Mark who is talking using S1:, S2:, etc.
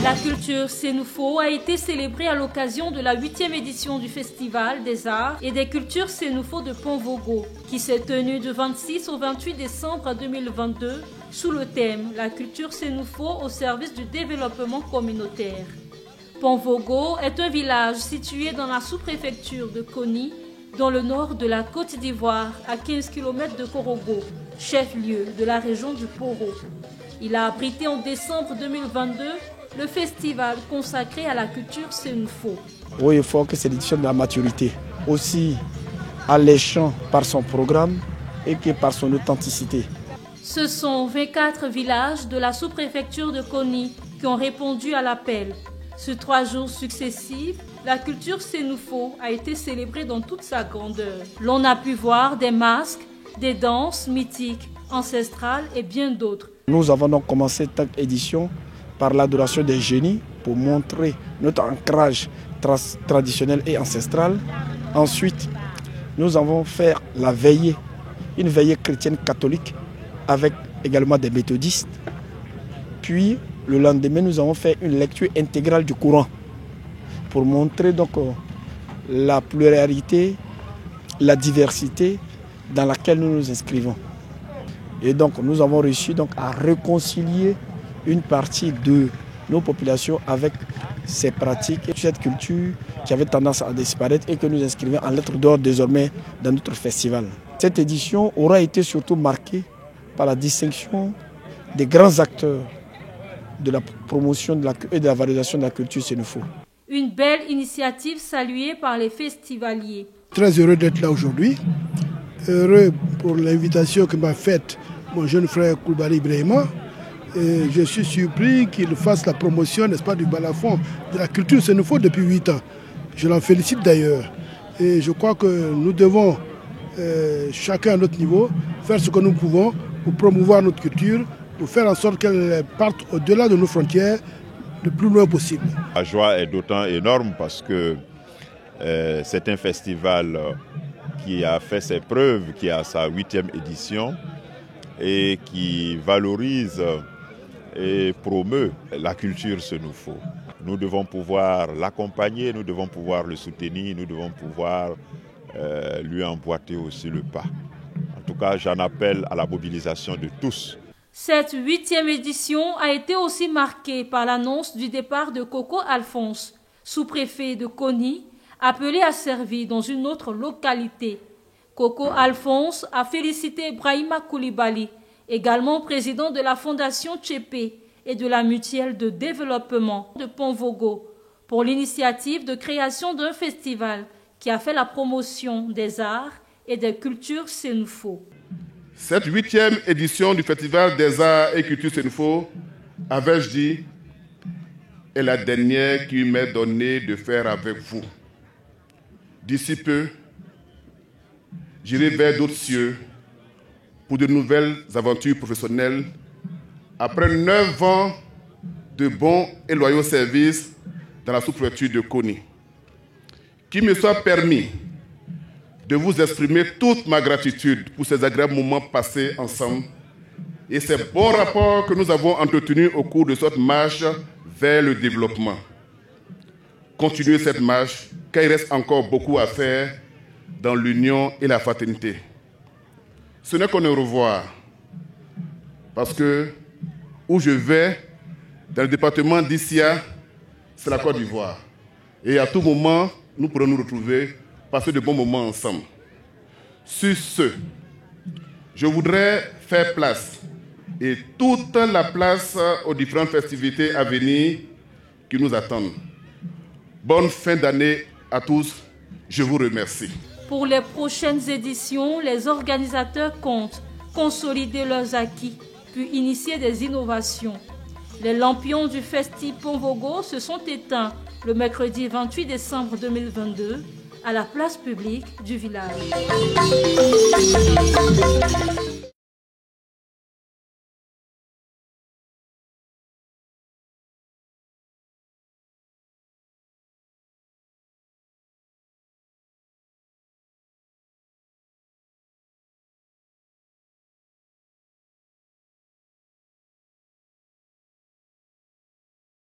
S1: La culture Sénoufo a été célébrée à l'occasion de la 8e édition du Festival des Arts et des Cultures Sénoufo de Pont-Vogo, qui s'est tenue du 26 au 28 décembre 2022 sous le thème « La culture Sénoufo au service du développement communautaire ». Pont-Vogo est un village situé dans la sous-préfecture de Koni, dans le nord de la Côte d'Ivoire, à 15 km de Korogo, chef-lieu de la région du Poro. Il a abrité en décembre 2022 le festival consacré à la culture Sénoufo.
S2: Oui, il faut que c'est l'édition de la maturité, aussi alléchant par son programme et que par son authenticité.
S1: Ce sont 24 villages de la sous-préfecture de Koni qui ont répondu à l'appel. Sur 3 jours successifs, la culture Sénoufo a été célébrée dans toute sa grandeur. L'on a pu voir des masques, des danses mythiques, ancestrales et bien d'autres.
S2: Nous avons donc commencé cette édition par l'adoration des génies pour montrer notre ancrage traditionnel et ancestral. Ensuite, nous avons fait la veillée, une veillée chrétienne catholique avec également des méthodistes. Puis, le lendemain, nous avons fait une lecture intégrale du Coran pour montrer donc la pluralité, la diversité dans laquelle nous nous inscrivons. Et donc, nous avons réussi donc à réconcilier une partie de nos populations avec ces pratiques et cette culture qui avait tendance à disparaître et que nous inscrivons en lettres d'or désormais dans notre festival. Cette édition aura été surtout marquée par la distinction des grands acteurs de la promotion et de la valorisation de la culture sénoufo.
S1: Une belle initiative saluée par les festivaliers.
S3: Très heureux d'être là aujourd'hui, heureux pour l'invitation que m'a faite mon jeune frère Koulibaly Ibrahima. Et je suis surpris qu'il fasse la promotion, n'est-ce pas, du balafon, de la culture sénoufo depuis 8 ans. Je l'en félicite d'ailleurs. Et je crois que nous devons, chacun à notre niveau, faire ce que nous pouvons pour promouvoir notre culture, pour faire en sorte qu'elle parte au-delà de nos frontières le plus loin possible.
S4: La joie est d'autant énorme parce que c'est un festival qui a fait ses preuves, qui a sa 8e édition et qui valorise et promeut la culture sénoufo. Nous devons pouvoir l'accompagner, nous devons pouvoir le soutenir, nous devons pouvoir lui emboîter aussi le pas. En tout cas, j'en appelle à la mobilisation de tous.
S1: Cette 8e édition a été aussi marquée par l'annonce du départ de Coco Alphonse, sous-préfet de Koni, appelé à servir dans une autre localité. Coco Alphonse a félicité Brahima Koulibaly, également président de la Fondation Tchépé et de la Mutuelle de développement de Pont-Vogo, pour l'initiative de création d'un festival qui a fait la promotion des arts et des cultures sénoufo.
S5: Cette 8e édition du Festival des Arts et Cultures Sénoufo, avais-je dit, est la dernière qui m'est donnée de faire avec vous. D'ici peu, j'irai vers d'autres cieux pour de nouvelles aventures professionnelles après 9 ans de bons et loyaux services dans la sous-préfecture de Koni. Qu'il me soit permis de vous exprimer toute ma gratitude pour ces agréables moments passés ensemble et ces bons rapports que nous avons entretenus au cours de cette marche vers le développement. Continuez cette marche, car il reste encore beaucoup à faire dans l'union et la fraternité. Ce n'est qu'un au revoir, parce que où je vais, dans le département d'Issia, c'est la Côte d'Ivoire. Et à tout moment, nous pourrons nous retrouver, passer de bons moments ensemble. Sur ce, je voudrais faire place, et toute la place aux différentes festivités à venir qui nous attendent. Bonne fin d'année à tous, je vous remercie.
S1: Pour les prochaines éditions, les organisateurs comptent consolider leurs acquis, puis initier des innovations. Les lampions du Festi Pont-Vogo se sont éteints le mercredi 28 décembre 2022 à la place publique du village.